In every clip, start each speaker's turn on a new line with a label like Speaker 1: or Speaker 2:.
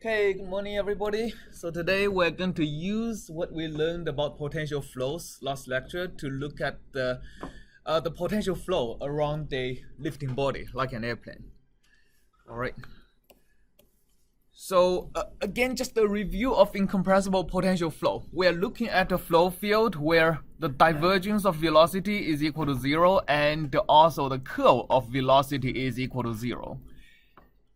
Speaker 1: Okay, good morning everybody. So today we're going to use what we learned about potential flows last lecture to look at the potential flow around a lifting body like an airplane. All right. So again, just a review of incompressible potential flow. We're looking at a flow field where the divergence of velocity is equal to 0 and also the curl of velocity is equal to 0.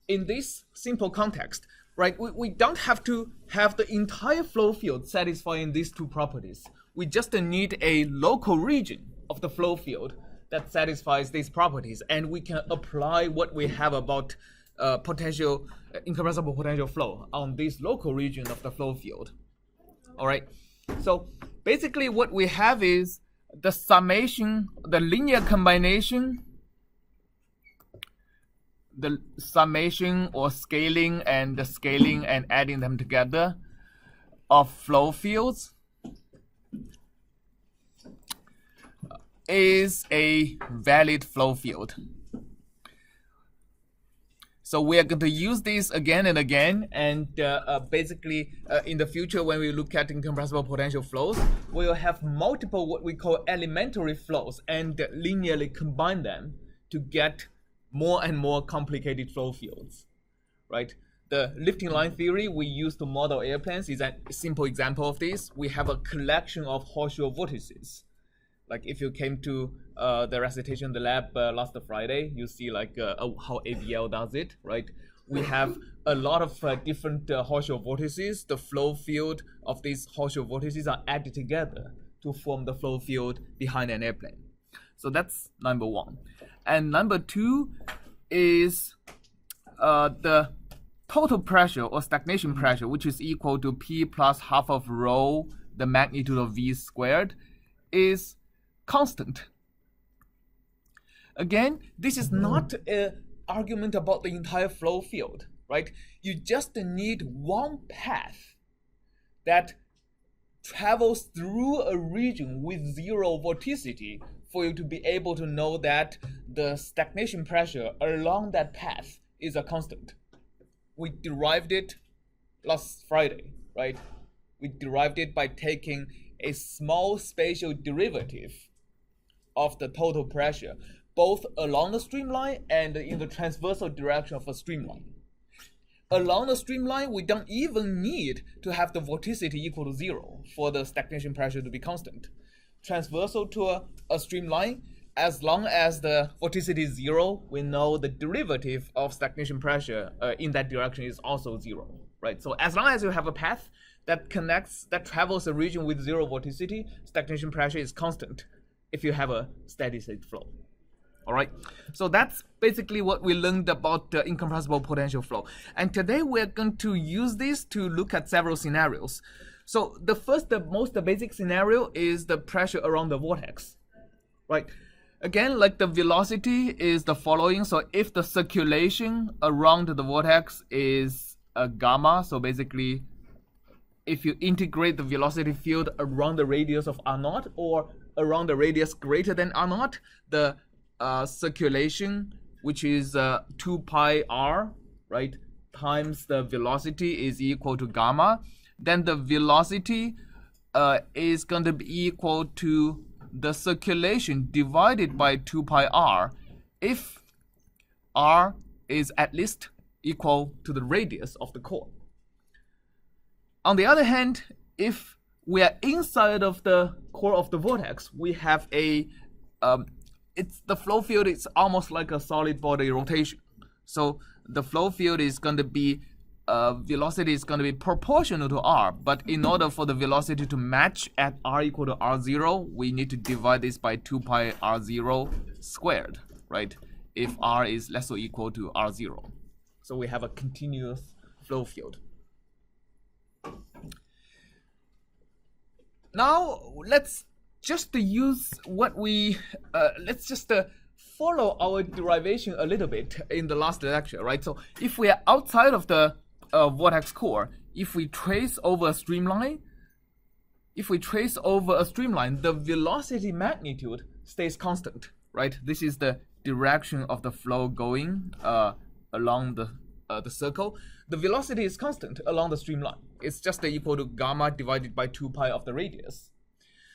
Speaker 1: In this simple context, right, we don't have to have the entire flow field satisfying these two properties. We just need a local region of the flow field that satisfies these properties, and we can apply what we have about incompressible potential flow on this local region of the flow field. All right, so basically what we have is the summation, the linear combination, the summation or scaling and adding them together of flow fields is a valid flow field. So we are going to use this again and again, and basically in the future when we look at incompressible potential flows, we will have multiple what we call elementary flows and linearly combine them to get more and more complicated flow fields, right? The lifting line theory we use to model airplanes is a simple example of this. We have a collection of horseshoe vortices. Like if you came to the recitation in the lab last Friday, you see like how AVL does it, right? We have a lot of different horseshoe vortices. The flow field of these horseshoe vortices are added together to form the flow field behind an airplane. So that's number one. And number two is the total pressure or stagnation pressure, which is equal to P plus half of rho, the magnitude of V squared, is constant. Again, this is not an argument about the entire flow field, right? You just need one path that travels through a region with zero vorticity for you to be able to know that the stagnation pressure along that path is a constant. We derived it last Friday, right? We derived it by taking a small spatial derivative of the total pressure, both along the streamline and in the transversal direction of a streamline. Along the streamline, we don't even need to have the vorticity equal to 0 for the stagnation pressure to be constant. Transversal to a streamline, as long as the vorticity is 0, we know the derivative of stagnation pressure in that direction is also 0, right? So as long as you have a path that travels a region with 0 vorticity, stagnation pressure is constant if you have a steady state flow. All right, so that's basically what we learned about the incompressible potential flow. And today we're going to use this to look at several scenarios. So the most basic scenario is the pressure around the vortex, right? Again, like the velocity is the following. So if the circulation around the vortex is a gamma, so basically if you integrate the velocity field around the radius of R0 or around the radius greater than R0, the circulation, which is 2 pi r, right, times the velocity is equal to gamma, then the velocity is going to be equal to the circulation divided by 2 pi r if r is at least equal to the radius of the core. On the other hand, if we are inside of the core of the vortex, we have a the flow field is almost like a solid body rotation. So the flow field is going to be velocity is going to be proportional to r, but in order for the velocity to match at r equal to r0, we need to divide this by 2 pi r0 squared, right? If r is less or equal to r0. So we have a continuous flow field. Now let's just use what we let's just follow our derivation a little bit in the last lecture, right? So if we are outside of the vortex core, if we trace over a streamline, the velocity magnitude stays constant, right? This is the direction of the flow going along the the circle, the velocity is constant along the streamline. It's just equal to gamma divided by 2 pi of the radius.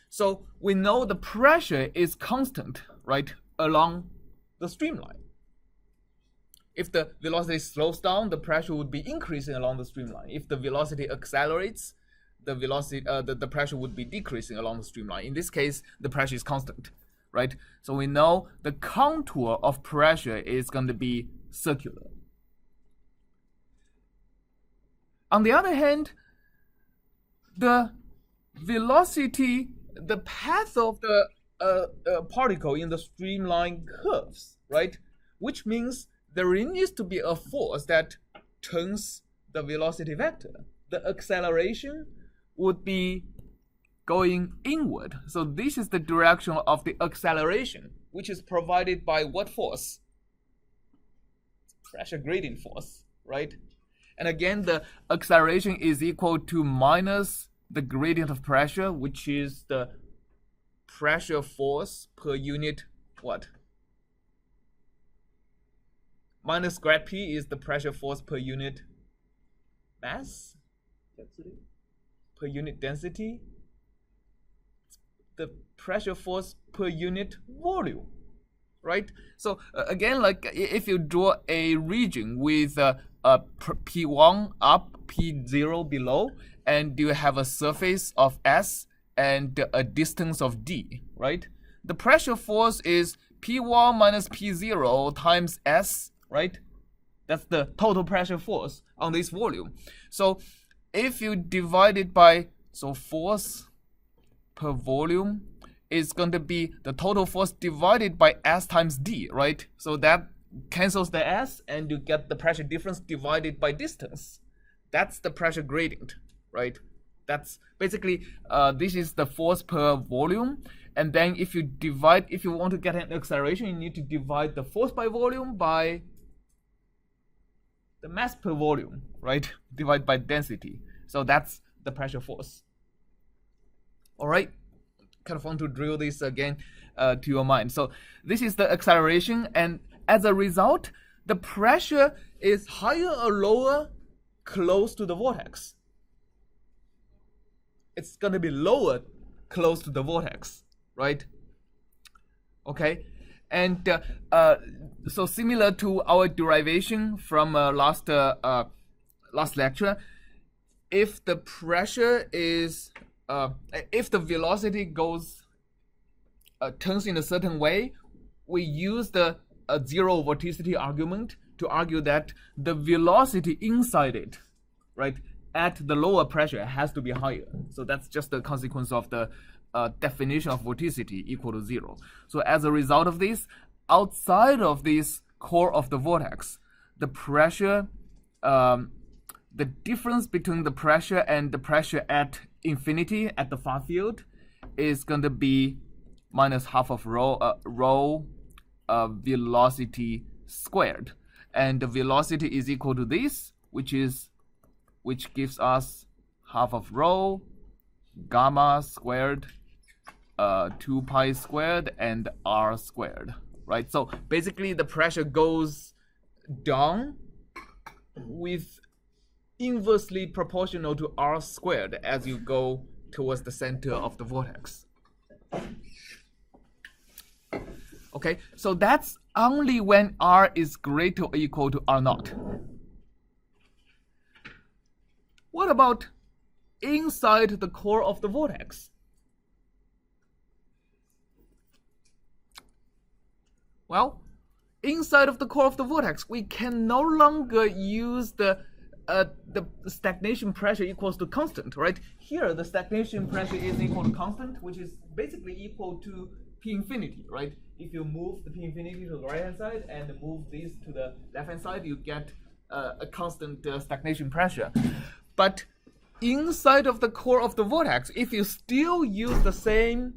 Speaker 1: So we know the pressure is constant, right, along the streamline. If the velocity slows down, the pressure would be increasing along the streamline. If the velocity accelerates, the pressure would be decreasing along the streamline. In this case, the pressure is constant, right? So we know the contour of pressure is going to be circular. On the other hand, the velocity, the path of the particle in the streamline curves, right? Which means there needs to be a force that turns the velocity vector. The acceleration would be going inward. So this is the direction of the acceleration, which is provided by what force? Pressure gradient force, right? And again, the acceleration is equal to minus the gradient of pressure, which is the pressure force per unit what? Minus grad P is the pressure force per unit mass, per unit density, the pressure force per unit volume, right? So again, like if you draw a region with P1 up, P0 below, and you have a surface of S and a distance of D, right? The pressure force is P1 minus P0 times S, right? That's the total pressure force on this volume. So if you divide it by, so force per volume is going to be the total force divided by S times D, right? So that cancels the S and you get the pressure difference divided by distance. That's the pressure gradient, right? That's basically, this is the force per volume. And then if you want to get an acceleration, you need to divide the force by volume by the mass per volume, right? Divided by density. So that's the pressure force. All right, kind of want to drill this again to your mind. So this is the acceleration, and as a result, the pressure is higher or lower close to the vortex. It's going to be lower close to the vortex, right? Okay, and so similar to our derivation from last lecture, if the pressure is if the velocity goes turns in a certain way, we use the zero vorticity argument to argue that the velocity inside it, right, at the lower pressure has to be higher. So that's just the consequence of the definition of vorticity equal to 0. So as a result of this, outside of this core of the vortex, the pressure, the difference between the pressure and the pressure at infinity at the far field is going to be minus half of rho velocity squared, and the velocity is equal to this, which gives us half of rho gamma squared 2 pi squared and r squared, right? So basically the pressure goes down with inversely proportional to r squared as you go towards the center of the vortex. Okay, so that's only when r is greater or equal to r naught. What about inside the core of the vortex? Well, inside of the core of the vortex, we can no longer use the stagnation pressure equals to constant, right? Here, the stagnation pressure is equal to constant, which is basically equal to P infinity, right? If you move the P infinity to the right-hand side and move this to the left-hand side, you get a constant stagnation pressure. But inside of the core of the vortex, if you still use the same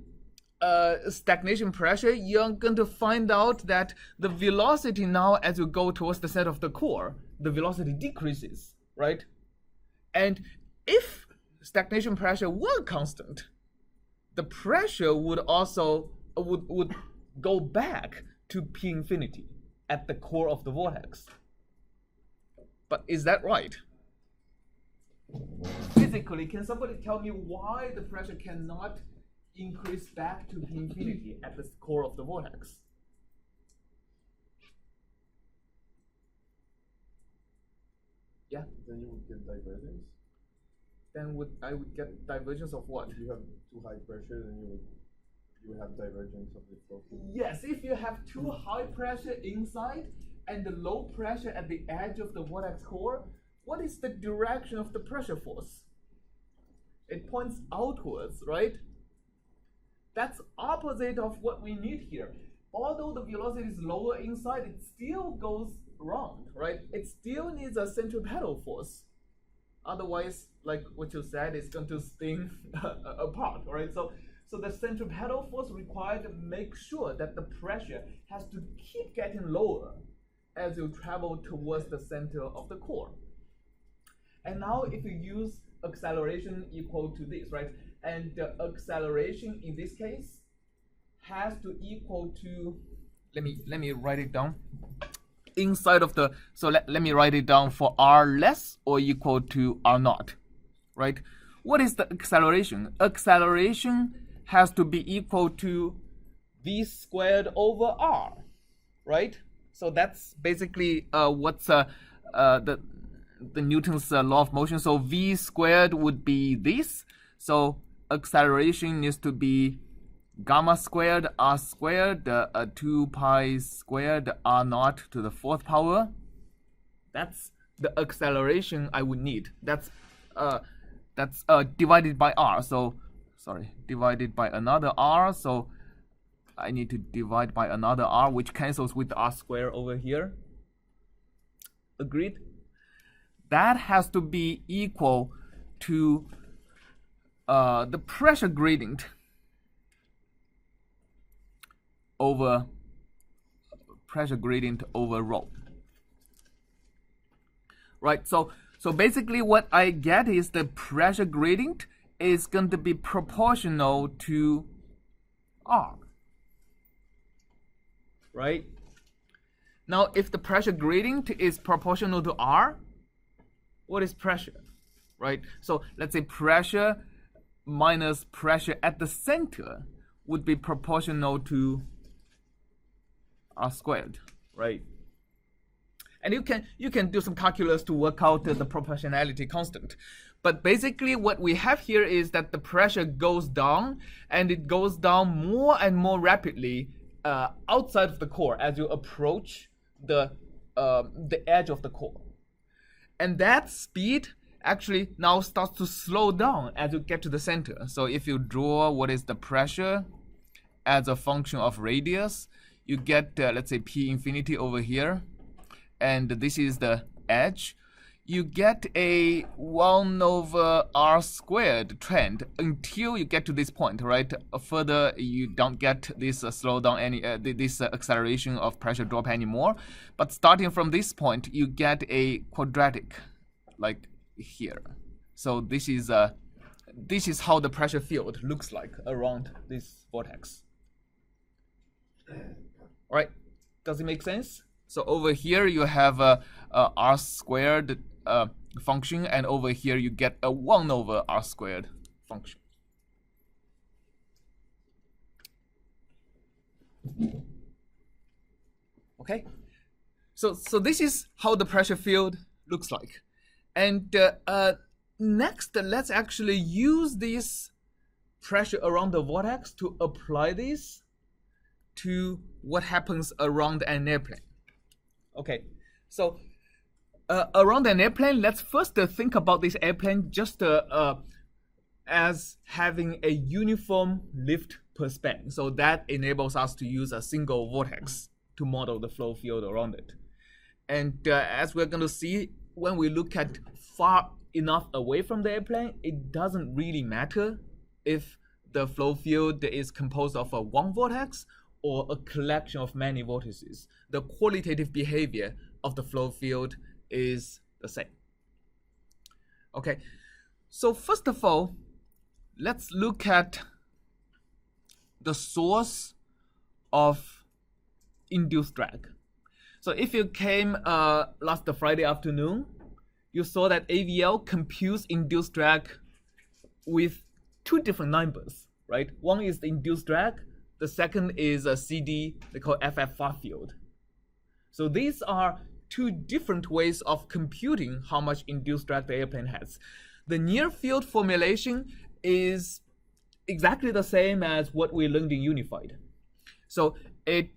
Speaker 1: stagnation pressure, you're going to find out that the velocity now, as you go towards the center of the core, the velocity decreases, right? And if stagnation pressure were constant, the pressure would also would go back to P infinity at the core of the vortex. But is that right? Physically, can somebody tell me why the pressure cannot increase back to P infinity at the core of the vortex? Yeah?
Speaker 2: Then you would get divergence.
Speaker 1: Then I would get divergence of what?
Speaker 2: If you have too high pressure, then you would have divergence of the flow field.
Speaker 1: Yes, if you have too high pressure inside and the low pressure at the edge of the vortex core, what is the direction of the pressure force? It points outwards, right? That's opposite of what we need here. Although the velocity is lower inside, it still goes round, right? It still needs a centripetal force. Otherwise, like what you said, it's going to sting apart, right? So the centripetal force required to make sure that the pressure has to keep getting lower as you travel towards the center of the core. And now if you use acceleration equal to this, right? And the acceleration in this case has to equal to, let me write it down. Inside of the, so let me write it down for r less or equal to r naught, right? What is the acceleration? Acceleration has to be equal to v squared over r, right? So that's basically what's the Newton's law of motion. So v squared would be this. So acceleration needs to be gamma squared r squared 2 pi squared r naught to the 4th power. That's the acceleration I would need. That's divided by r. So sorry, divided by another r. So I need to divide by another r, which cancels with the r squared over here. Agreed? That has to be equal to the pressure gradient over rho. Right, so basically what I get is the pressure gradient is going to be proportional to r. Right? Now if the pressure gradient is proportional to r, what is pressure? Right? So let's say pressure minus pressure at the center would be proportional to r squared, right? And you can do some calculus to work out the proportionality constant. But basically what we have here is that the pressure goes down, and it goes down more and more rapidly outside of the core as you approach the edge of the core. And that speed actually now starts to slow down as you get to the center. So if you draw what is the pressure as a function of radius, you get, let's say, P infinity over here, and this is the edge. You get a 1 over r squared trend until you get to this point, right? Further, you don't get this slowdown, this acceleration of pressure drop anymore. But starting from this point, you get a quadratic, like here. So this is how the pressure field looks like around this vortex. All right, does it make sense? So over here you have a r squared function, and over here you get a 1 over r squared function. Okay, so this is how the pressure field looks like. And next, let's actually use this pressure around the vortex to apply this to what happens around an airplane. Okay, so around an airplane, let's first think about this airplane just as having a uniform lift per span. So that enables us to use a single vortex to model the flow field around it. And as we're going to see, when we look at far enough away from the airplane, it doesn't really matter if the flow field is composed of a one vortex or a collection of many vortices. The qualitative behavior of the flow field is the same. Okay, so first of all, let's look at the source of induced drag. So if you came last Friday afternoon, you saw that AVL computes induced drag with two different numbers, right? One is the induced drag, the second is a CD, they call FF far field. So these are two different ways of computing how much induced drag the airplane has. The near field formulation is exactly the same as what we learned in unified. So it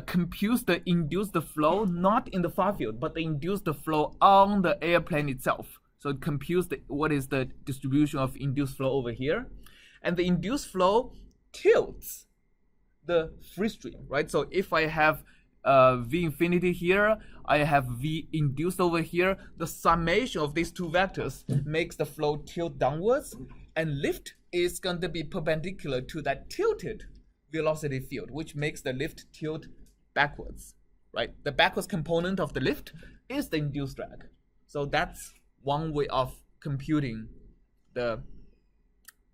Speaker 1: computes the induced flow not in the far field, but the induced flow on the airplane itself. So it computes what is the distribution of induced flow over here. And the induced flow tilts the free stream, right? So if I have V infinity here, I have V induced over here, the summation of these two vectors makes the flow tilt downwards, and lift is going to be perpendicular to that tilted velocity field, which makes the lift tilt backwards, right? The backwards component of the lift is the induced drag. So that's one way of computing the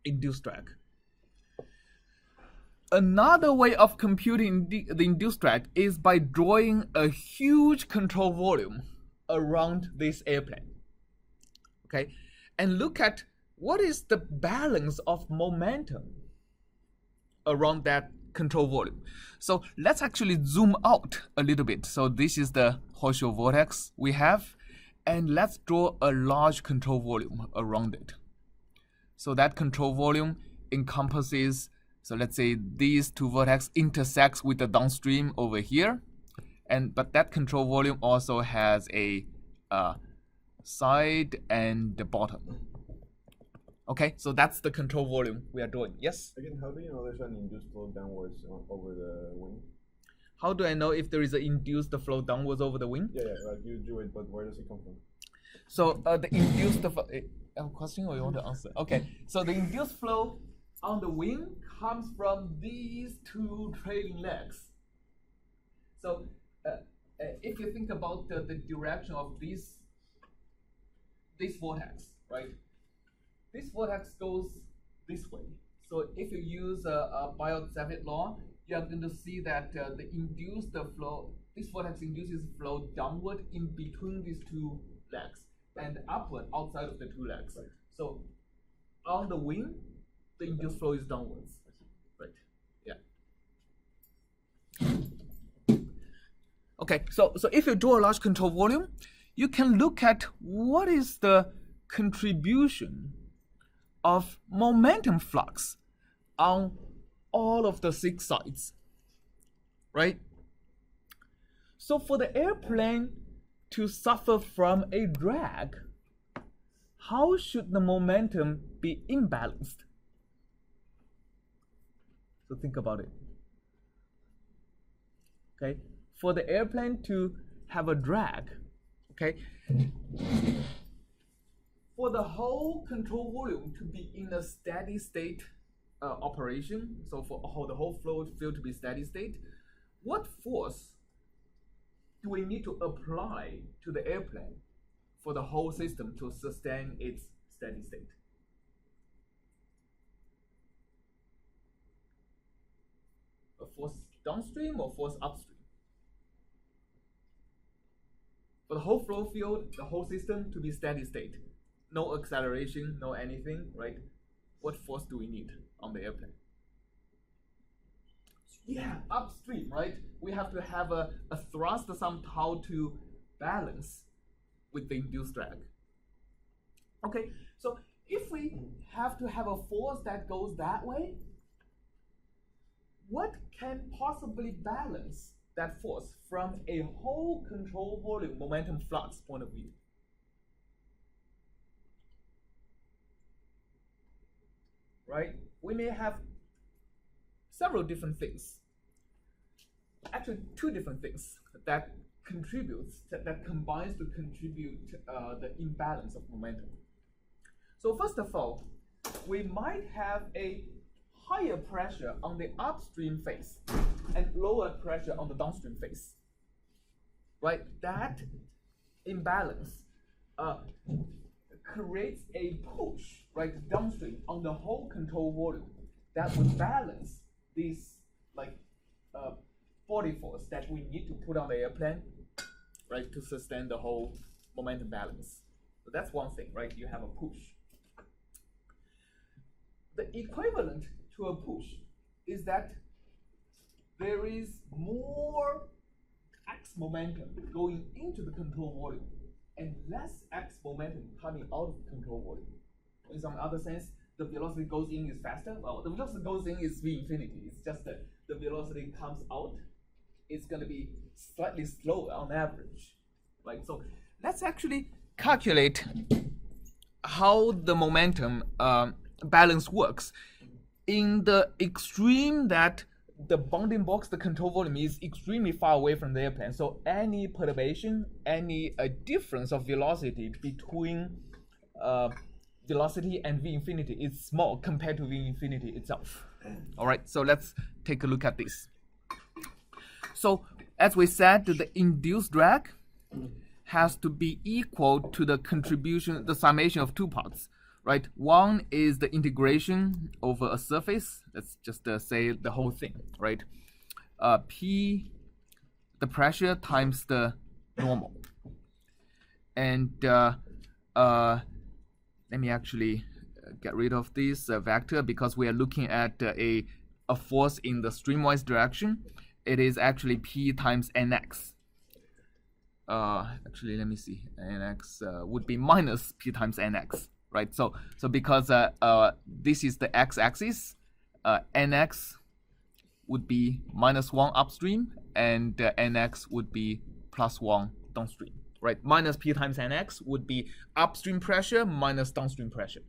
Speaker 1: induced drag. Another way of computing the induced drag is by drawing a huge control volume around this airplane. Okay, and look at what is the balance of momentum around that control volume. So let's actually zoom out a little bit. So this is the horseshoe vortex we have, and let's draw a large control volume around it. So that control volume encompasses, so let's say these two vortex intersects with the downstream over here, but that control volume also has a side and the bottom. Okay, so that's the control volume we are doing. Yes?
Speaker 2: Again, how do you know there's an induced flow downwards over the wing?
Speaker 1: How do I know if there is an induced flow downwards over the wing?
Speaker 2: Yeah, like you drew it, but where does it come from?
Speaker 1: So the induced flow, a question or you want to answer? Okay, so the induced flow on the wing comes from these two trailing legs. So if you think about the direction of this vortex, right? This vortex goes this way. So if you use a Biot-Savart law, you are going to see that the induced flow, this vortex induces flow downward in between these two legs and upward outside of the two legs. Right. So on the wing, the induced flow is downwards. Right. Yeah. Okay, so if you draw a large control volume, you can look at what is the contribution of momentum flux on all of the 6 sides, right? So for the airplane to suffer from a drag, how should the momentum be imbalanced? So think about it. Okay, for the airplane to have a drag, okay, for the whole control volume to be in a steady state operation, so for the whole flow field to be steady state, what force do we need to apply to the airplane for the whole system to sustain its steady state? A force downstream or force upstream? For the whole flow field, the whole system to be steady state, no acceleration, no anything, right? What force do we need on the airplane? Yeah, upstream, right? We have to have a thrust somehow to balance with the induced drag. Okay, so if we have to have a force that goes that way, what can possibly balance that force from a whole control volume momentum flux point of view? Right? We may have several different things. Actually, 2 different things that contributes, that combines to contribute the imbalance of momentum. So first of all, we might have a higher pressure on the upstream face and lower pressure on the downstream face. Right? That imbalance creates a push, right, downstream on the whole control volume that would balance this body force that we need to put on the airplane, right, to sustain the whole momentum balance. So that's one thing, right? You have a push. The equivalent to a push is that there is more x momentum going into the control volume and less x momentum coming out of the control volume. In some other sense, the velocity goes in is faster. Well, the velocity goes in is v infinity. It's just that the velocity comes out. It's going to be slightly slower on average. Right? So let's actually calculate how the momentum balance works in the extreme that the bounding box, the control volume, is extremely far away from the airplane. So any perturbation, any difference of velocity between velocity and v infinity is small compared to v infinity itself. All right, so let's take a look at this. So as we said, the induced drag has to be equal to the contribution, the summation of two parts, right? One is the integration over a surface. Let's just say the whole thing, right? P, the pressure times the normal. And let me actually get rid of this vector because we are looking at a force in the streamwise direction. It is actually P times Nx. Actually, let me see. Nx would be minus P times Nx, right? So because this is the x-axis, Nx would be -1 upstream, and Nx would be +1 downstream, right? Minus P times Nx would be upstream pressure minus downstream pressure.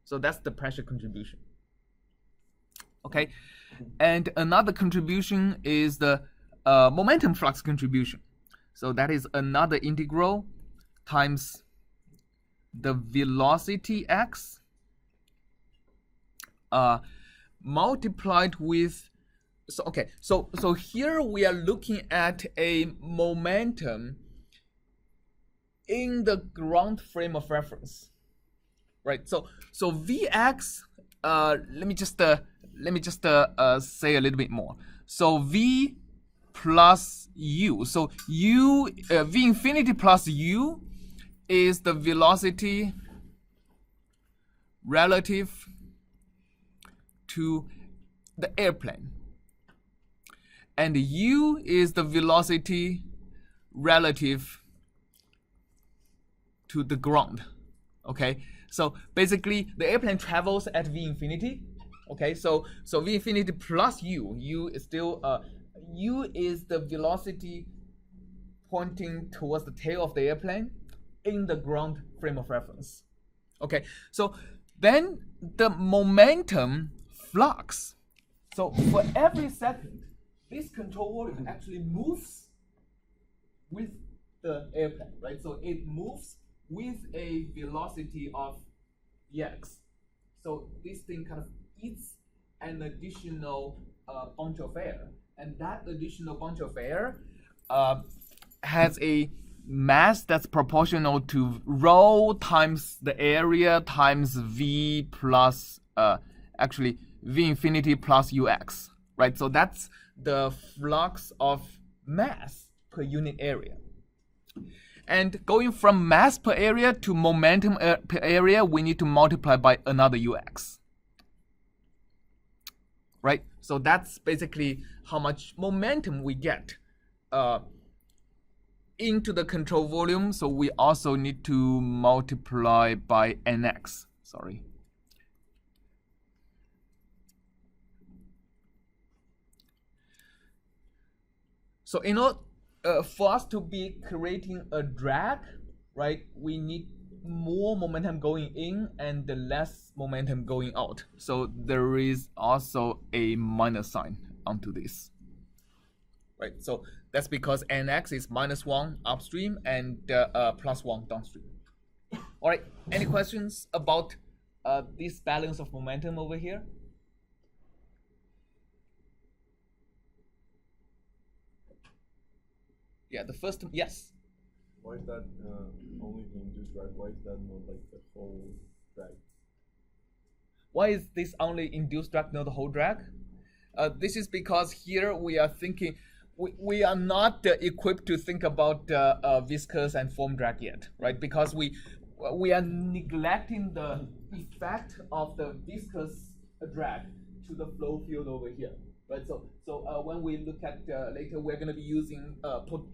Speaker 1: So that's the pressure contribution. Okay, and another contribution is the momentum flux contribution. So that is another integral times the velocity x multiplied with, so here we are looking at a momentum in the ground frame of reference, right? So Vx, let me just say a little bit more. So V plus U. So U, V infinity plus U is the velocity relative to the airplane. And U is the velocity relative to the ground. Okay, so basically the airplane travels at V infinity. Okay, so V infinity plus U. U is still U is the velocity pointing towards the tail of the airplane in the ground frame of reference. Okay, so then the momentum flux. So for every second, this control volume actually moves with the airplane, right? So it moves with a velocity of Vx. So this thing kind of eats an additional bunch of air, and that additional bunch of air has a mass that's proportional to rho times the area times V plus actually V infinity plus Ux, right? So that's the flux of mass per unit area. And going from mass per area to momentum per area, we need to multiply by another Ux, right? So that's basically how much momentum we get into the control volume. So we also need to multiply by Nx, sorry. So in order for us to be creating a drag, right, we need more momentum going in and less momentum going out. So there is also a minus sign onto this, right? So that's because Nx is -1 upstream and +1 downstream. All right, any questions about this balance of momentum over here? Yeah, the first, yes.
Speaker 2: Why is that only the induced drag? Why is that not like the whole drag?
Speaker 1: Why is this only induced drag, not the whole drag? This is because here we are thinking, we are not equipped to think about viscous and form drag yet, right? Because we are neglecting the effect of the viscous drag to the flow field over here, right? So when we look at later, we're going to be using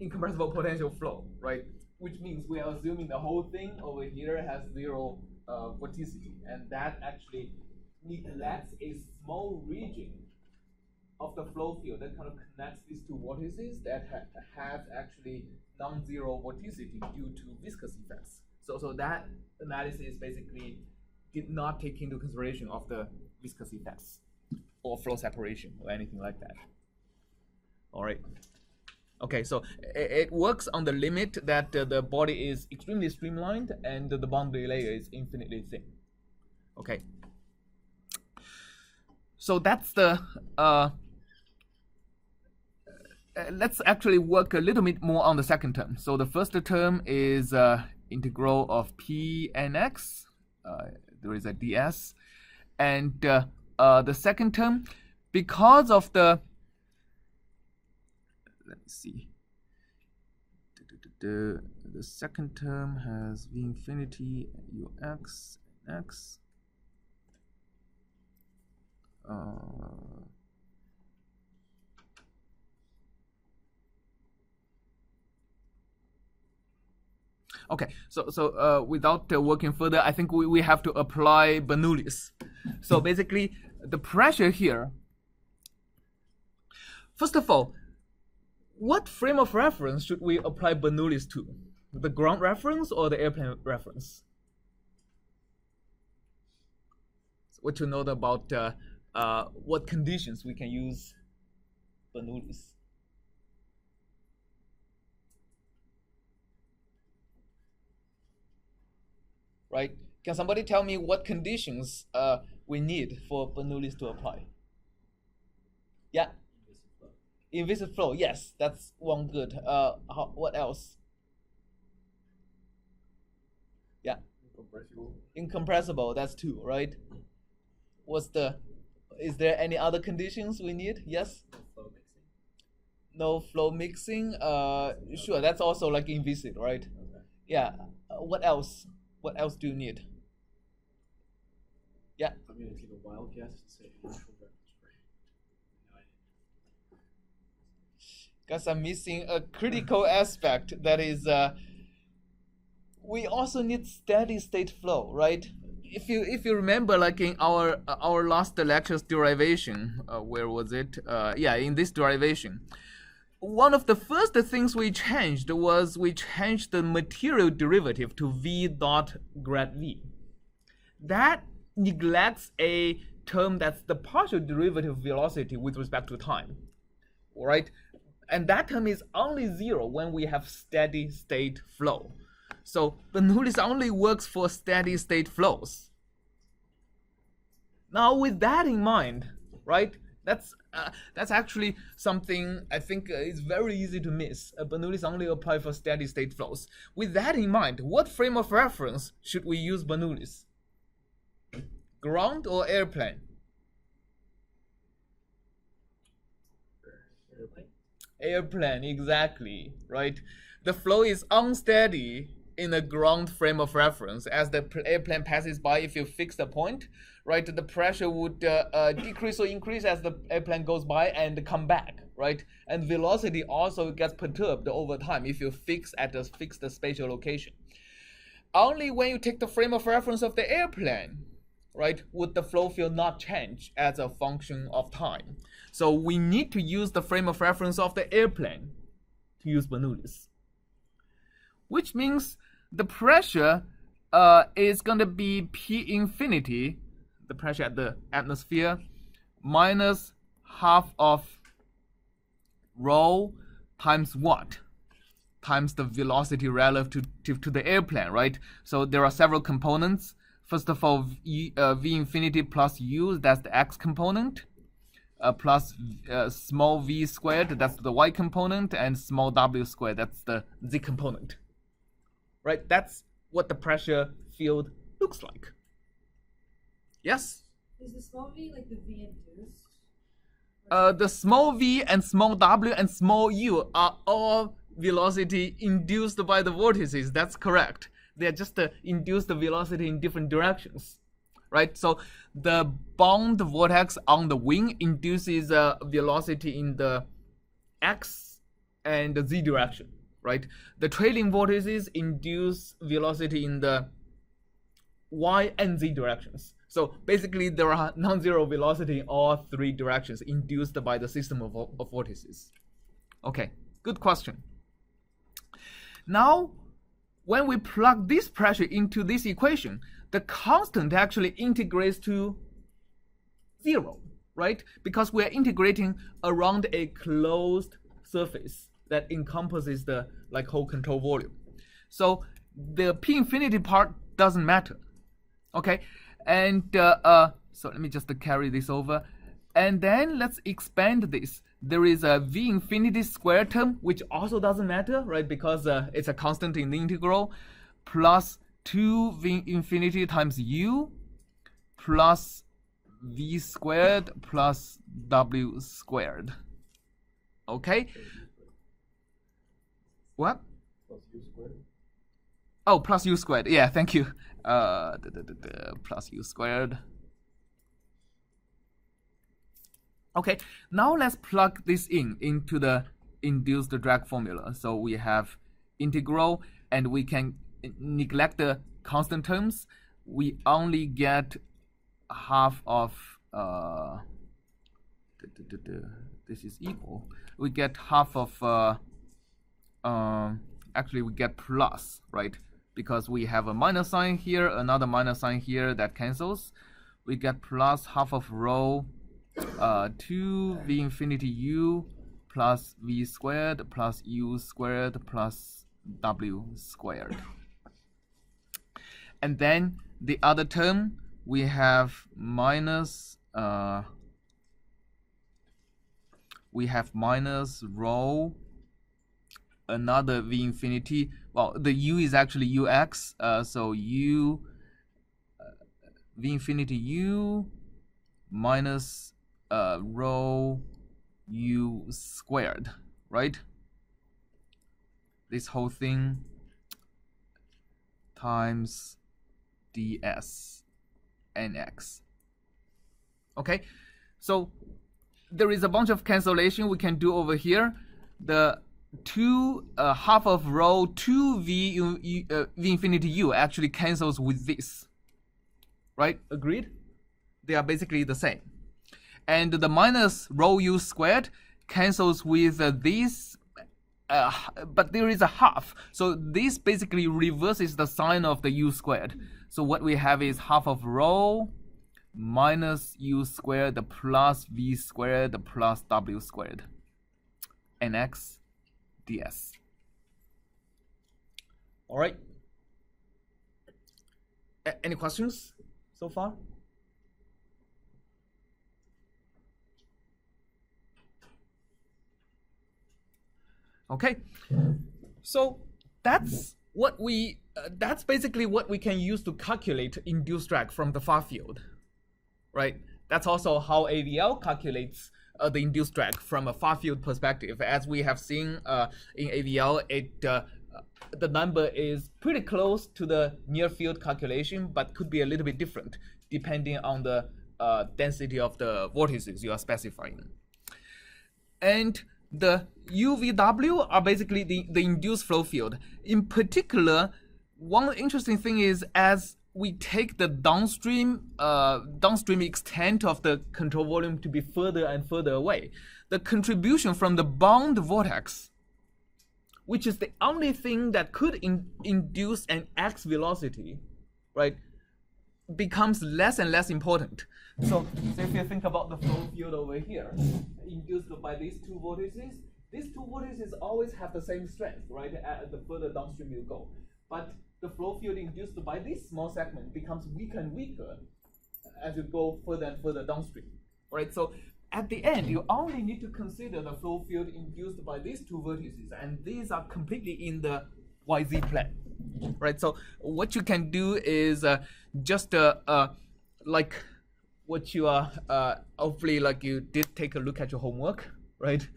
Speaker 1: incompressible potential flow, right? Which means we are assuming the whole thing over here has zero vorticity, and that actually neglects a small region of the flow field that kind of connects these two vortices that have actually non-zero vorticity due to viscous effects. So that analysis basically did not take into consideration of the viscous effects or flow separation or anything like that. All right. Okay, so it works on the limit that the body is extremely streamlined and the boundary layer is infinitely thin. Okay. So that's the let's actually work a little bit more on the second term. So the first term is integral of p and x. There is a ds. And the second term, because of the, let's see, the second term has v infinity ux x. Okay, so without working further, I think we have to apply Bernoulli's. So basically, the pressure here, first of all, what frame of reference should we apply Bernoulli's to? The ground reference or the airplane reference? So what you know about what conditions we can use Bernoulli's? Right? Can somebody tell me what conditions we need for Bernoulli's to apply? Yeah. Inviscid flow. Yes, that's one good. What else? Yeah.
Speaker 2: Incompressible.
Speaker 1: Incompressible. That's two, right? Is there any other conditions we need? Yes.
Speaker 2: Flow mixing.
Speaker 1: No flow mixing. Sure. That's also like inviscid, right?
Speaker 2: Okay.
Speaker 1: Yeah. What else? What else do you need? Yeah.
Speaker 3: I'm going to take a wild guess and say initial reference frame.
Speaker 1: Because I'm missing a critical aspect, that is, we also need steady state flow, right? If you remember, like in our last lecture's derivation, where was it? Yeah, in this derivation, one of the first things we changed was we changed the material derivative to v dot grad v. That neglects a term that's the partial derivative velocity with respect to time, all right? And that term is only zero when we have steady state flow. So Bernoulli's only works for steady state flows. Now with that in mind, right? That's actually something I think is very easy to miss. Bernoulli's only apply for steady state flows. With that in mind, what frame of reference should we use Bernoulli's? Ground or airplane? Airplane, exactly, right? The flow is unsteady in a ground frame of reference. As the airplane passes by, if you fix the point, right, the pressure would decrease or increase as the airplane goes by and come back, right? And velocity also gets perturbed over time if you fix at a fixed spatial location. Only when you take the frame of reference of the airplane, right, would the flow field not change as a function of time. So we need to use the frame of reference of the airplane to use Bernoulli's. Which means the pressure is going to be P infinity, the pressure at the atmosphere, minus half of rho times what? Times the velocity relative to the airplane, right? So there are several components. First of all, v infinity plus u, that's the x component, plus small v squared, that's the y component, and small w squared, that's the z component. Right? That's what the pressure field looks like. Yes?
Speaker 4: Is the small v like the v induced?
Speaker 1: The small v and small w and small u are all velocity induced by the vortices. That's correct. They're just induced velocity in different directions, right? So the bound vortex on the wing induces velocity in the x and the z direction, right? The trailing vortices induce velocity in the y and z directions. So basically, there are non-zero velocity in all three directions induced by the system of vortices. Okay, good question. Now, when we plug this pressure into this equation, the constant actually integrates to 0, right? Because we are integrating around a closed surface that encompasses the whole control volume. So the P infinity part doesn't matter. Okay, and so let me just carry this over, and then let's expand this. There is a v infinity square term, which also doesn't matter, right? Because it's a constant in the integral, plus 2v infinity times u plus v squared plus w squared. Okay. What?
Speaker 2: Plus u squared.
Speaker 1: Oh, plus u squared. Yeah, thank you. Plus u squared. Okay, now let's plug this into the induced drag formula. So we have integral, and we can neglect the constant terms. We only get half of this is equal. We get half of actually we get plus, right? Because we have a minus sign here, another minus sign here that cancels. We get plus half of rho 2v infinity u plus v squared plus u squared plus w squared. And then the other term, we have minus rho another v infinity. Well, the u is actually ux, so u v infinity u minus rho u squared, right? This whole thing times ds nx. Okay, so there is a bunch of cancellation we can do over here. The half of rho 2v v infinity u actually cancels with this, right? Agreed? They are basically the same. And the minus rho u squared cancels with this, but there is a half. So this basically reverses the sign of the u squared. So what we have is half of rho minus u squared plus v squared plus w squared nx ds. All right. Any questions so far? Okay, so that's what we that's basically what we can use to calculate induced drag from the far field, right? That's also how AVL calculates the induced drag from a far field perspective. As we have seen in AVL, the number is pretty close to the near field calculation, but could be a little bit different depending on the density of the vortices you are specifying. And the UVW are basically the induced flow field. In particular, one interesting thing is as we take the downstream extent of the control volume to be further and further away, the contribution from the bound vortex, which is the only thing that could induce an x velocity, right, becomes less and less important. So if you think about the flow field over here, induced by these two vortices always have the same strength, right, the further downstream you go. But the flow field induced by this small segment becomes weaker and weaker as you go further and further downstream, right? So at the end, you only need to consider the flow field induced by these two vertices, and these are completely in the YZ plane, right? So what you can do is just like what you are hopefully like you did take a look at your homework, right?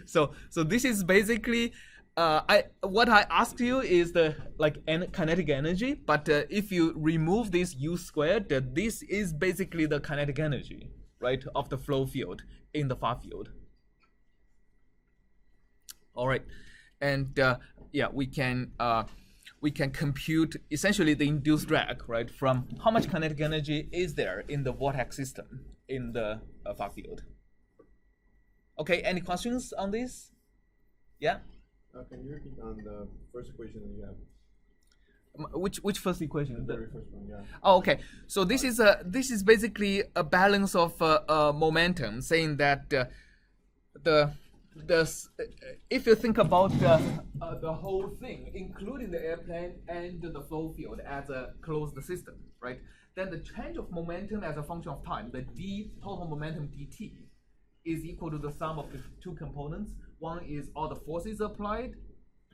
Speaker 1: So this is basically what I asked you is the like kinetic energy, but if you remove this u squared, this is basically the kinetic energy, right, of the flow field in the far field. All right, and yeah, we can compute essentially the induced drag, right, from how much kinetic energy is there in the vortex system in the far field. Okay, any questions on this? Yeah.
Speaker 2: Can you repeat on the first equation that you have?
Speaker 1: Which first equation?
Speaker 2: The very first one, yeah.
Speaker 1: Oh, okay. So this is basically a balance of momentum, saying that if you think about the whole thing, including the airplane and the flow field as a closed system, right? Then the change of momentum as a function of time, the d total momentum dt, is equal to the sum of the two components. One is all the forces applied,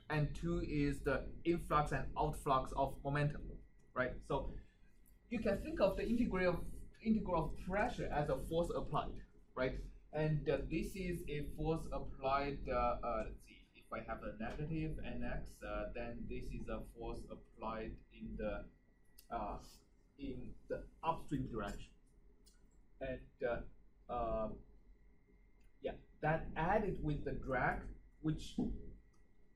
Speaker 1: and two is the influx and outflux of momentum, right? So you can think of the integral of pressure as a force applied, right? And this is a force applied. Let's see, if I have a negative nx, then this is a force applied in the upstream direction, and yeah, that added with the drag, which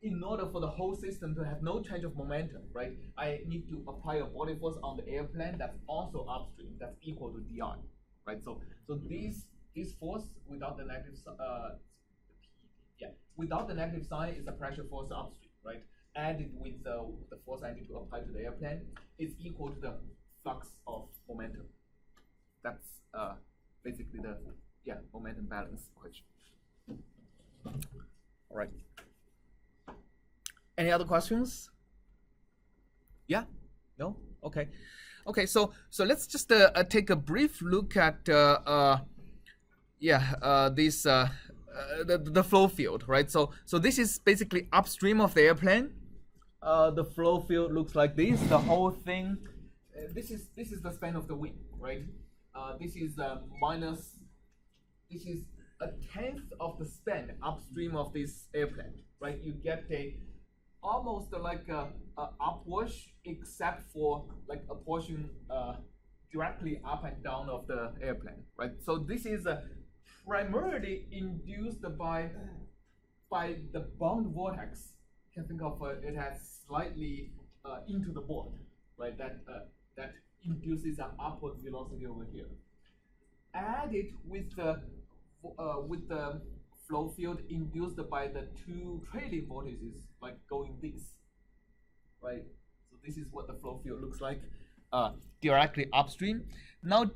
Speaker 1: in order for the whole system to have no change of momentum, right, I need to apply a body force on the airplane that's also upstream, that's equal to di, right? So this force without the negative without the negative sign is the pressure force upstream, right? Added with the force I need to apply to the airplane is equal to the flux of momentum. That's basically the momentum balance equation. All right. Any other questions? Yeah? No? Okay. Okay. So let's just take a brief look at this the flow field, right? So this is basically upstream of the airplane. The flow field looks like this. The whole thing. This is the span of the wing, right? This is minus. This is a tenth of the span upstream of this airplane, right? You get almost like a upwash, except for like a portion directly up and down of the airplane, right? So this is primarily induced by the bound vortex. You can think of it as slightly into the board, right? That induces an upward velocity over here. Added with the flow field induced by the two trailing vortices, like going this, right? So this is what the flow field looks like directly upstream. Now,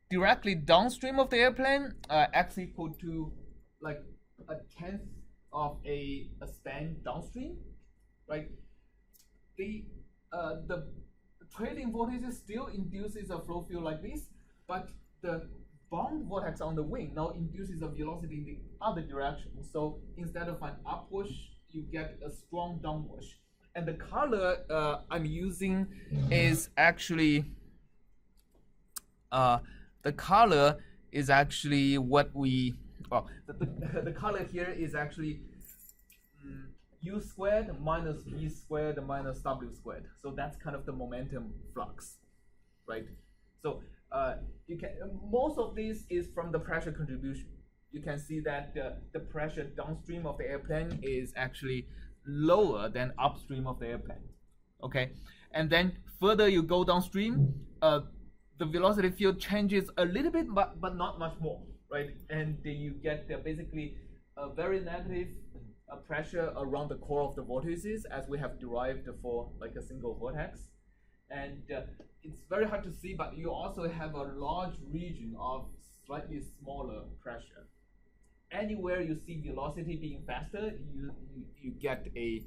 Speaker 1: directly downstream of the airplane, x equal to like a tenth of a span downstream, right? The trailing vortices still induces a flow field like this, but the bound vortex on the wing now induces a velocity in the other direction. So instead of an upwash, you get a strong downwash. And the color I'm using is actually the color is actually what we the color here is actually u squared minus v squared minus w squared. So that's kind of the momentum flux, right? So you can most of this is from the pressure contribution. You can see that the pressure downstream of the airplane is actually lower than upstream of the airplane. Okay, and then further you go downstream, the velocity field changes a little bit, but not much more, right? And you get basically a very negative pressure around the core of the vortices, as we have derived for like a single vortex. And it's very hard to see, but you also have a large region of slightly smaller pressure. Anywhere you see velocity being faster, you get a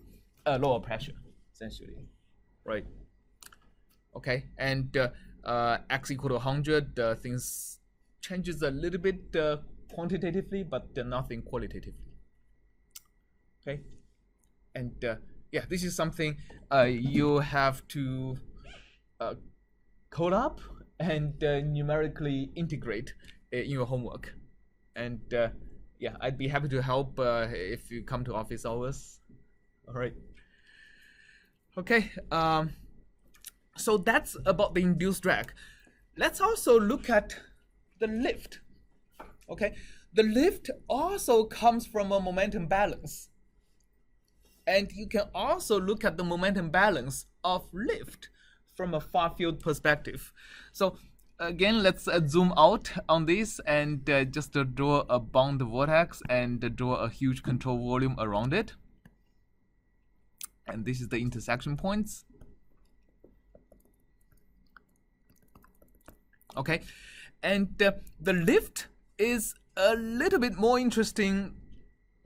Speaker 1: lower pressure, essentially, right? Okay, and x equal to 100, things changes a little bit quantitatively, but nothing qualitatively. Okay, and yeah, this is something you have to code up and numerically integrate in your homework. And yeah, I'd be happy to help if you come to office hours. All right. Okay. So that's about the induced drag. Let's also look at the lift. Okay. The lift also comes from a momentum balance. And you can also look at the momentum balance of lift from a far field perspective. So again, let's zoom out on this and just draw a bound vortex and draw a huge control volume around it. And this is the intersection points. Okay, and the lift is a little bit more interesting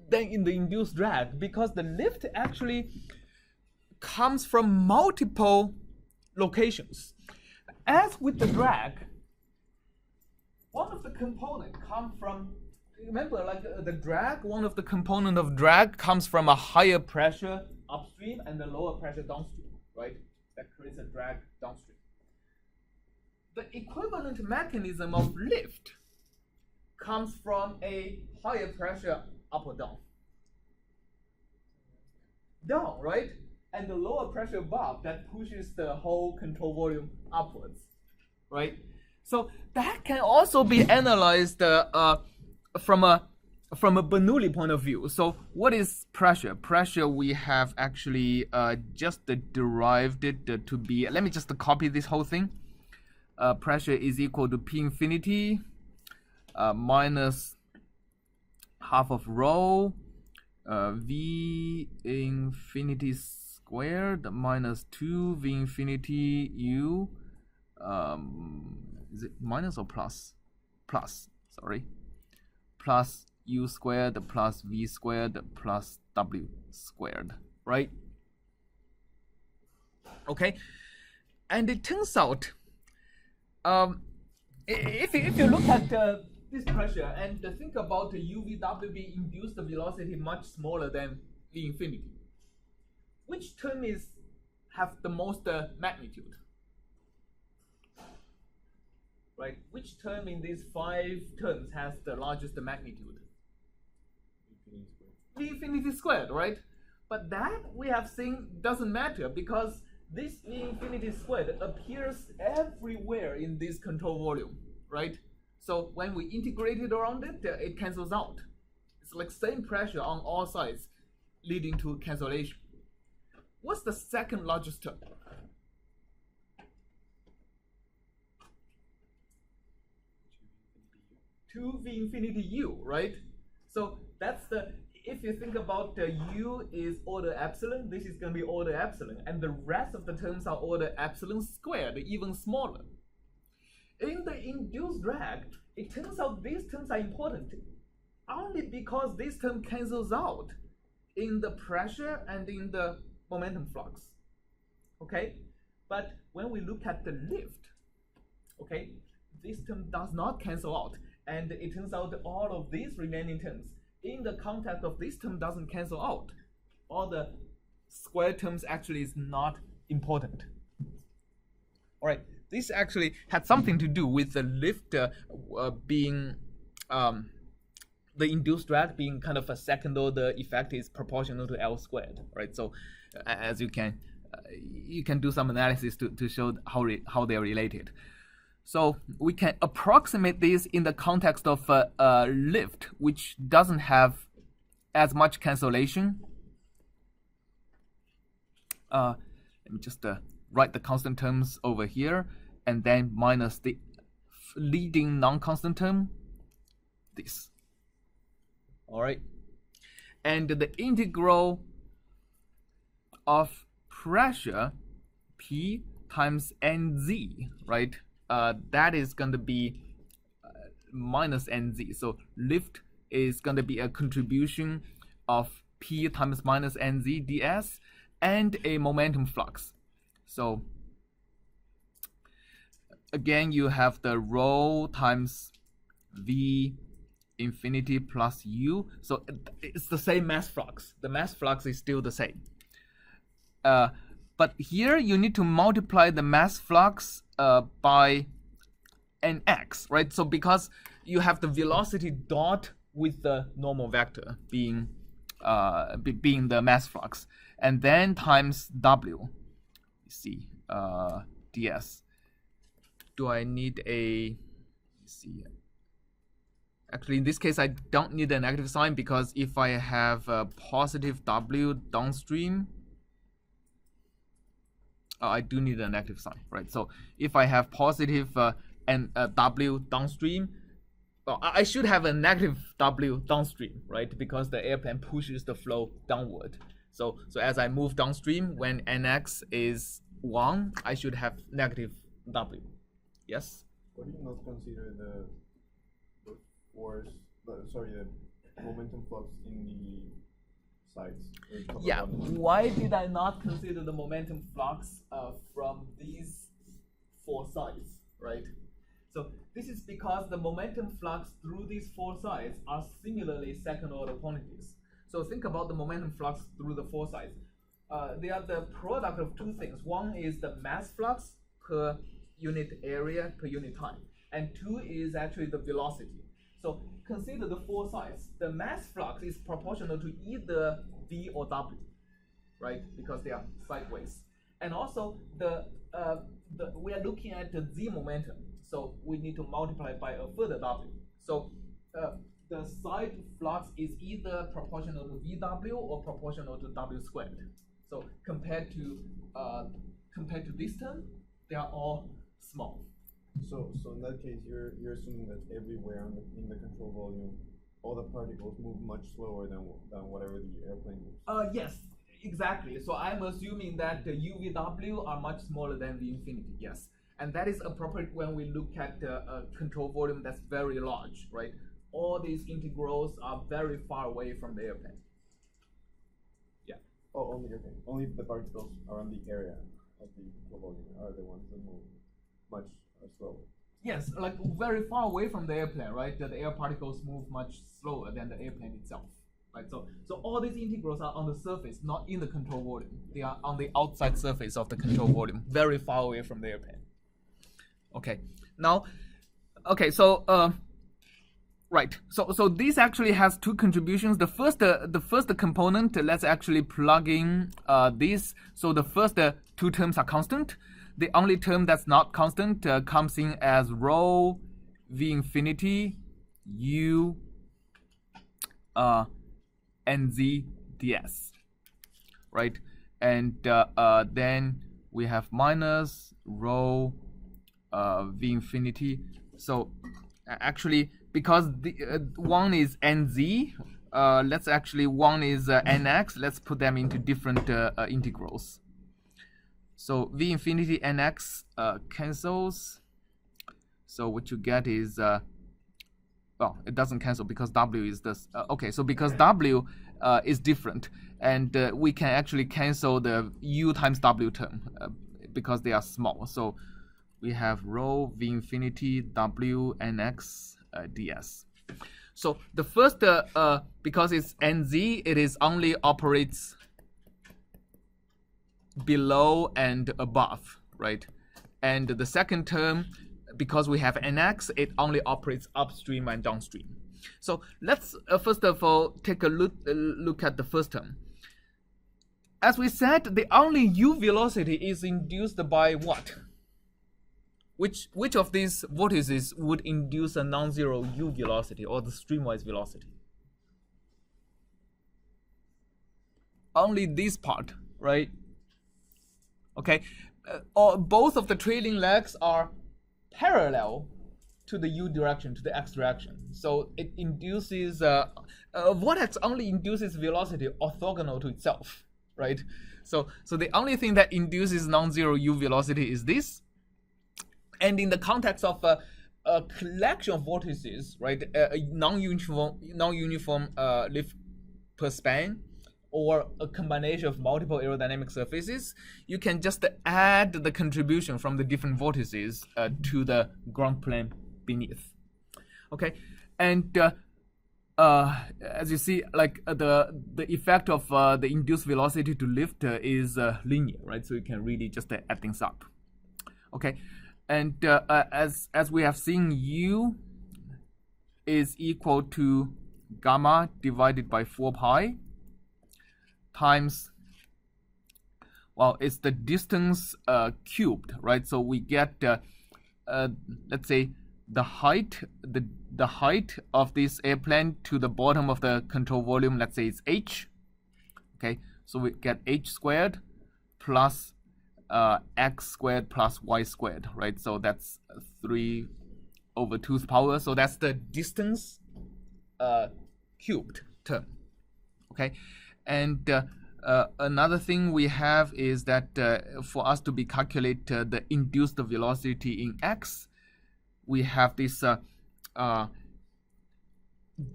Speaker 1: than in the induced drag, because the lift actually comes from multiple locations. As with the drag, one of the components comes from, remember, like the drag, one of the component of drag comes from a higher pressure upstream and a lower pressure downstream, right? That creates a drag downstream. The equivalent mechanism of lift comes from a higher pressure up or down. Down, right? And the lower pressure above that pushes the whole control volume upwards, right? So that can also be analyzed from a Bernoulli point of view. So what is pressure? Pressure we have actually just derived it to be, let me just copy this whole thing. Pressure is equal to P infinity minus half of rho V infinity squared minus 2 V infinity U. Is it minus or plus? Plus, sorry. Plus U squared plus V squared plus W squared, right? Okay, and it turns out, if you look at this pressure and think about UVW being induced velocity much smaller than V infinity, which term have the most magnitude? Right? Which term in these 5 terms has the largest magnitude? V infinity squared, right? But that we have seen doesn't matter, because this V infinity squared appears everywhere in this control volume, right? So when we integrate it around it, it cancels out. It's like same pressure on all sides, leading to cancellation. What's the second largest term? 2V infinity U, right? So that's the, if you think about the U is order epsilon, this is going to be order epsilon, and the rest of the terms are order epsilon squared, even smaller. In the induced drag, it turns out these terms are important only because this term cancels out in the pressure and in the momentum flux. Okay, but when we look at the lift, okay, this term does not cancel out, and it turns out that all of these remaining terms in the context of this term doesn't cancel out. All the square terms actually is not important. All right, this actually had something to do with the lift being the induced drag being kind of a second order effect is proportional to L squared, right? So as you can do some analysis to show how they are related. So we can approximate this in the context of a lift which doesn't have as much cancellation. Let me just write the constant terms over here, and then minus the leading non-constant term, this. All right, and the integral of pressure P times NZ, right? That is going to be minus NZ. So lift is going to be a contribution of P times minus NZ ds and a momentum flux. So again, you have the rho times V infinity plus U. So it's the same mass flux. The mass flux is still the same. But here you need to multiply the mass flux by nx, right? So because you have the velocity dot with the normal vector being the mass flux, and then times w, see, ds. Do I need a, let's see, actually in this case I don't need a negative sign, because if I have a positive w downstream, I do need a negative sign, right? So if I have positive w downstream, well, I should have a negative w downstream, right? Because the airplane pushes the flow downward. So as I move downstream, when nx is 1, I should have negative w. Yes?
Speaker 2: What do you not consider the force, the momentum flux in the sides?
Speaker 1: Yeah, why did I not consider the momentum flux from these 4 sides, right? So this is because the momentum flux through these 4 sides are similarly second order quantities. So think about the momentum flux through the 4 sides. They are the product of 2 things. One is the mass flux per unit area per unit time, and 2 is actually the velocity. So consider the 4 sides. The mass flux is proportional to either v or w, right? Because they are sideways. And also we are looking at the z momentum, so we need to multiply by a further w. So the side flux is either proportional to vw or proportional to w squared. So compared to this term, they are all small.
Speaker 2: So in that case, you're assuming that everywhere in the control volume, all the particles move much slower than whatever the airplane moves.
Speaker 1: Yes, exactly. So I'm assuming that the UVW are much smaller than V infinity. Yes, and that is appropriate when we look at a control volume that's very large, right? All these integrals are very far away from the airplane. Yeah.
Speaker 2: Oh, only the particles around the area of the control volume are the ones that move much slower.
Speaker 1: Yes, like very far away from the airplane, right? The air particles move much slower than the airplane itself, right? So all these integrals are on the surface, not in the control volume. They are on the outside surface of the control volume, very far away from the airplane. Okay, now, okay, so right, so this actually has 2 contributions. The first component, let's actually plug in this. So the first 2 terms are constant. The only term that's not constant comes in as rho v infinity u nz ds, right? And then we have minus rho v infinity. So actually, because the one is nz, let's actually, one is nx. Let's put them into different integrals. So v infinity nx cancels. So what you get is, well, it doesn't cancel because w is this. Okay, so because w is different, and we can actually cancel the u times w term because they are small. So we have rho v infinity w nx ds. So the first, because it's nz, it is only operates below and above, right? And the second term, because we have nx, it only operates upstream and downstream. So let's first of all take a look at the first term. As we said, the only u velocity is induced by what? Which of these vortices would induce a non-zero u velocity or the streamwise velocity? Only this part, right? Okay, both of the trailing legs are parallel to the u direction, to the x direction. So it induces, vortex only induces velocity orthogonal to itself, right? So the only thing that induces non-zero u velocity is this. And in the context of a collection of vortices, right, a non-uniform lift per span, or a combination of multiple aerodynamic surfaces, you can just add the contribution from the different vortices to the ground plane beneath. Okay, and as you see, like the effect of the induced velocity to lift is linear, right? So you can really just add things up. Okay, And as we have seen, U is equal to gamma divided by 4 pi times, well, it's the distance cubed, right? So we get, let's say, the height of this airplane to the bottom of the control volume, let's say it's h. Okay, so we get h squared plus x squared plus y squared, right? So that's 3 over 2's power. So that's the distance cubed term. Okay, and another thing we have is that for us to be calculate the induced velocity in x, we have this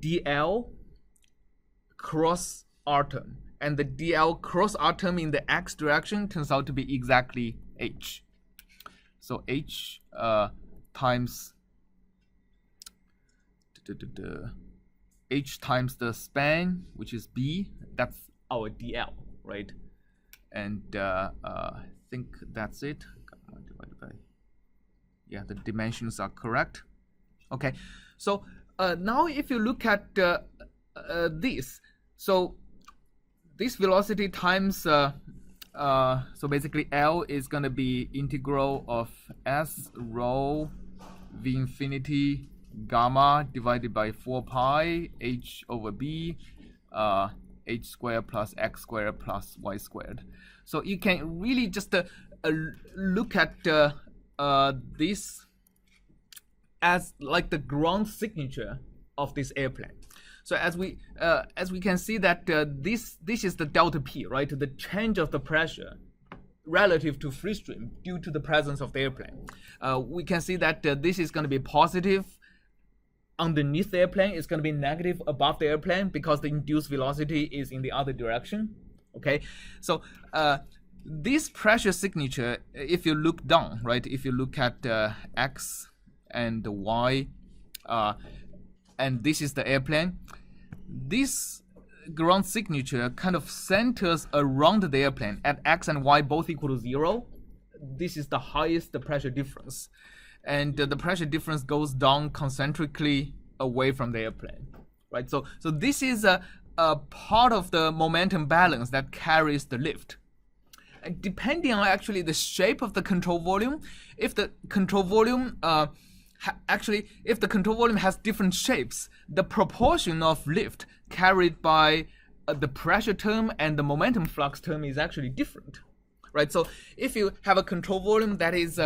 Speaker 1: dl cross r term, and the dl cross r term in the x direction turns out to be exactly h. So h times h times the span, which is b, that's our dl, right? And I think that's it. Divided by, yeah, the dimensions are correct. Okay, so now if you look at this, so this velocity times so basically L is going to be integral of s rho v infinity gamma divided by 4 pi h over b h squared plus x squared plus y squared. So you can really just look at this as like the ground signature of this airplane. So as we can see that this is the delta P, right? The change of the pressure relative to free stream due to the presence of the airplane. We can see that this is going to be positive underneath the airplane, it's going to be negative above the airplane because the induced velocity is in the other direction. Okay, so this pressure signature, if you look down, right, if you look at x and y, and this is the airplane, this ground signature kind of centers around the airplane at x and y both equal to 0. This is the highest pressure difference, and the pressure difference goes down concentrically away from the airplane, right? So this is a part of the momentum balance that carries the lift. And depending on actually the shape of the control volume, if the control volume if the control volume has different shapes, the proportion of lift carried by the pressure term and the momentum flux term is actually different, right? So if you have a control volume that is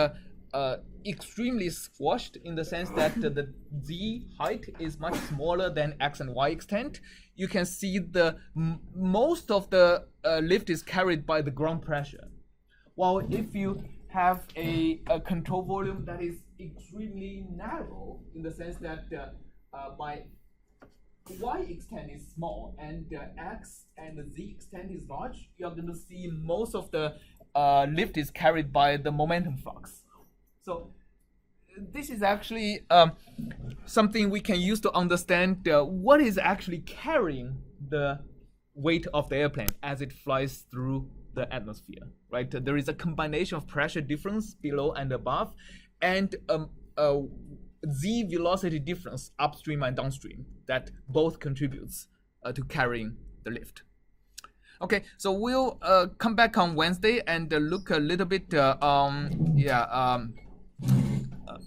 Speaker 1: extremely squashed in the sense that the z height is much smaller than x and y extent, you can see the most of the lift is carried by the ground pressure. While if you have a control volume that is extremely narrow in the sense that my y extent is small and x and the z extent is large, you're going to see most of the lift is carried by the momentum flux. So this is actually something we can use to understand what is actually carrying the weight of the airplane as it flies through the atmosphere, right? There is a combination of pressure difference below and above, and z velocity difference upstream and downstream that both contributes to carrying the lift. Okay, so we'll come back on Wednesday and look a little bit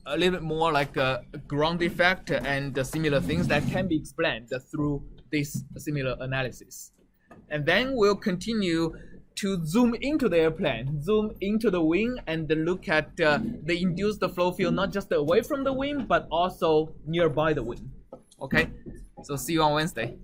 Speaker 1: a little bit more like a ground effect and similar things that can be explained through this similar analysis. And then we'll continue to zoom into the airplane, zoom into the wing, and look at the induced flow field, not just away from the wing, but also nearby the wing. Okay, so see you on Wednesday.